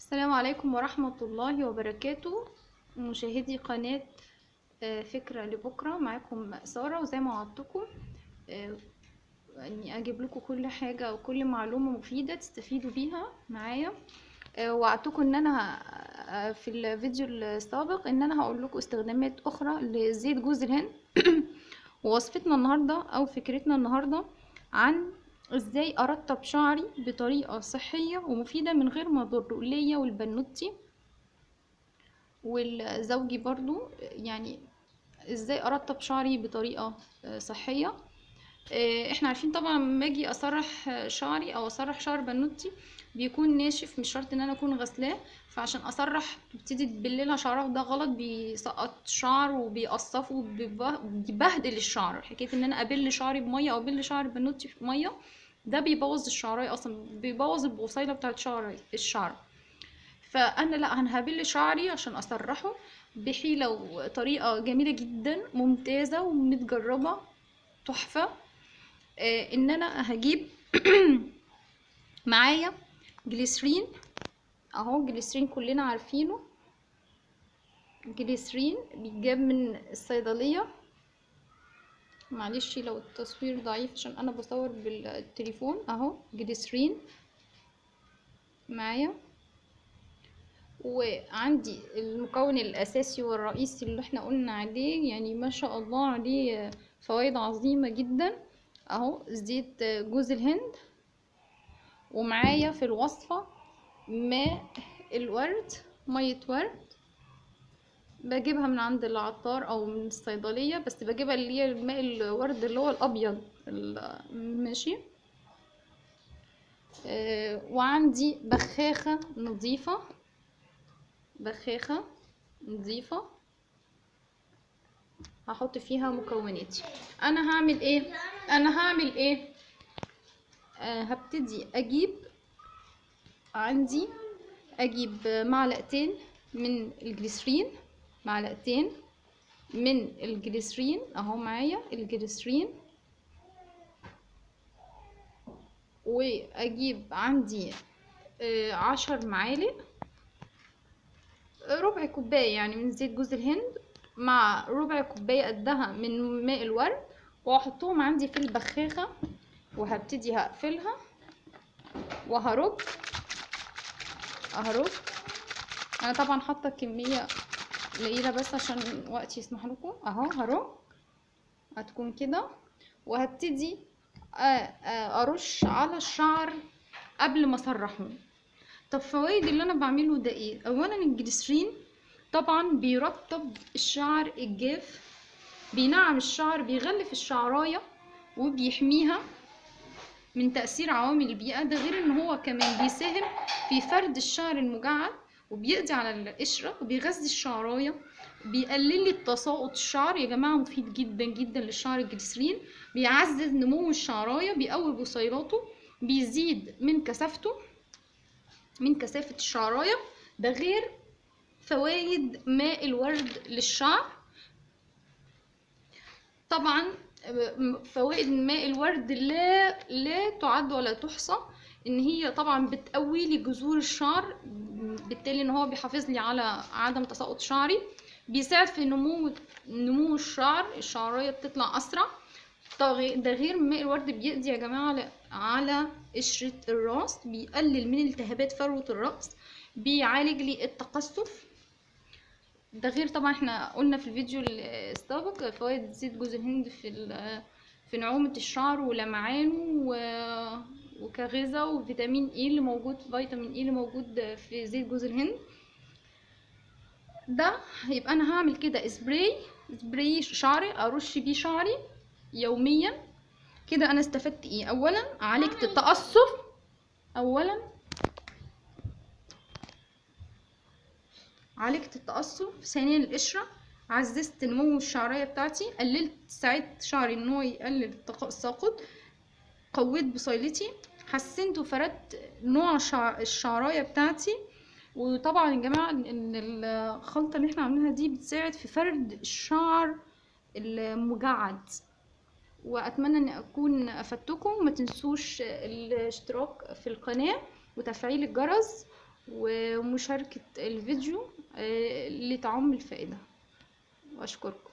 السلام عليكم ورحمة الله وبركاته. مشاهدي قناة فكرة لبكرة، معاكم سارة، وزي ما وعدتكم اني اجيب لكم كل حاجة وكل معلومة مفيدة تستفيدوا بيها معايا. وعدتكم ان انا في الفيديو السابق ان انا هقول لكم استخدامات اخرى لزيت جوز الهند. ووصفتنا النهاردة او فكرتنا النهاردة عن ازاي ارطب شعري بطريقة صحية ومفيدة من غير ما اضر ليا والبنوتي والزوجي برضو. يعني ازاي ارطب شعري بطريقة صحية. احنا عارفين طبعا لما اجي اسرح شعري او اسرح شعر بنوتي بيكون ناشف، مش شرط ان انا اكون غسلاه. فعشان اسرح تبتدي تبللها شعرها، وده غلط، بيسقط شعر وبيقصفه وبيبهدل الشعر. حكايه ان انا ابل شعري بميه او ابل شعر بنوتي في ميه، ده بيبوظ الشعرايه اصلا، بيبوظ البصيله بتاعت الشعر. فانا لا، انا هبل شعري عشان اسرحه بحيله وطريقه جميله جدا ممتازه ومتجربه تحفه. ان انا هجيب معايا جليسرين اهو. جليسرين كلنا عارفينه، جليسرين بيتجاب من الصيدليه. معلش لو التصوير ضعيف عشان انا بصور بالتليفون. اهو جليسرين معايا، وعندي المكون الاساسي والرئيسي اللي احنا قلنا عليه، يعني ما شاء الله عليه فوائد عظيمة جدا. اهو زيت جوز الهند، ومعايا في الوصفة ماء الورد، مية ورد بجيبها من عند العطار او من الصيدلية، بس بجيبها اللي هي ماء الورد اللي هو الابيض ماشي. وعندي بخاخة نظيفة، بخاخة نظيفة هحط فيها مكوناتي. انا هعمل ايه؟ هبتدي اجيب معلقتين من الجليسرين، معلقتين من الجليسرين اهو معايا الجليسرين. واجيب عندي 10 معالق، ربع كوباية يعني من زيت جوز الهند، مع ربع كوباية قدها من ماء الورد، واحطهم عندي في البخاخة، وهبتدي هقفلها وهرج. انا طبعا حاطه كميه قليله بس عشان وقتي يسمح لكم. اهو هرج، هتكون كده. وهبتدي ارش على الشعر قبل ما اسرحه. طب فوائد اللي انا بعمله ده ايه؟ اولا الجليسرين طبعا بيرطب الشعر الجاف، بينعم الشعر، بيغلف الشعرايه وبيحميها من تأثير عوامل البيئة. ده غير ان هو كمان بيساهم في فرد الشعر المجعد، وبيقضي على القشرة، وبيغذي الشعراية، بيقلل لي تساقط الشعر. يا جماعة مفيد جدا جدا للشعر الجليسرين، بيعزز نمو الشعراية، بيقوي بصيلاته، بيزيد من كثافته، من كثافة الشعراية. ده غير فوائد ماء الورد للشعر. طبعا فوائد ماء الورد لا تعد ولا تحصى. ان هي طبعا بتقوي لي جذور الشعر، بالتالي ان هو بيحافظ لي على عدم تساقط شعري، بيساعد في نمو الشعر، الشعريه بتطلع اسرع. ده غير ماء الورد بيقضي يا جماعه على قشره الراس، بيقلل من التهابات فروه الراس، بيعالج لي التقصف. ده غير طبعا احنا قلنا في الفيديو السابق فوائد زيت جوز الهند في نعومة الشعر ولمعانه وكغذاء، وفيتامين اي اللي موجود، فيتامين اي اللي موجود في زيت جوز الهند ده. يبقى انا هعمل كده سبراي شعري، ارش بيه شعري يوميا. كده انا استفدت ايه؟ اولا عالجت التقصف، ثانيا القشرة، عززت نمو الشعرية بتاعتي، ساعدت شعري ان هو يقلل التساقط، قويت بصيلتي، حسنت وفردت نوع الشعراية بتاعتي. وطبعا يا جماعة ان الخلطة اللي احنا عاملينها دي بتساعد في فرد الشعر المجعد. واتمنى ان اكون افدتكم. ما تنسوش الاشتراك في القناة وتفعيل الجرس، ومشاركة الفيديو لتعم الفائدة، واشكركم.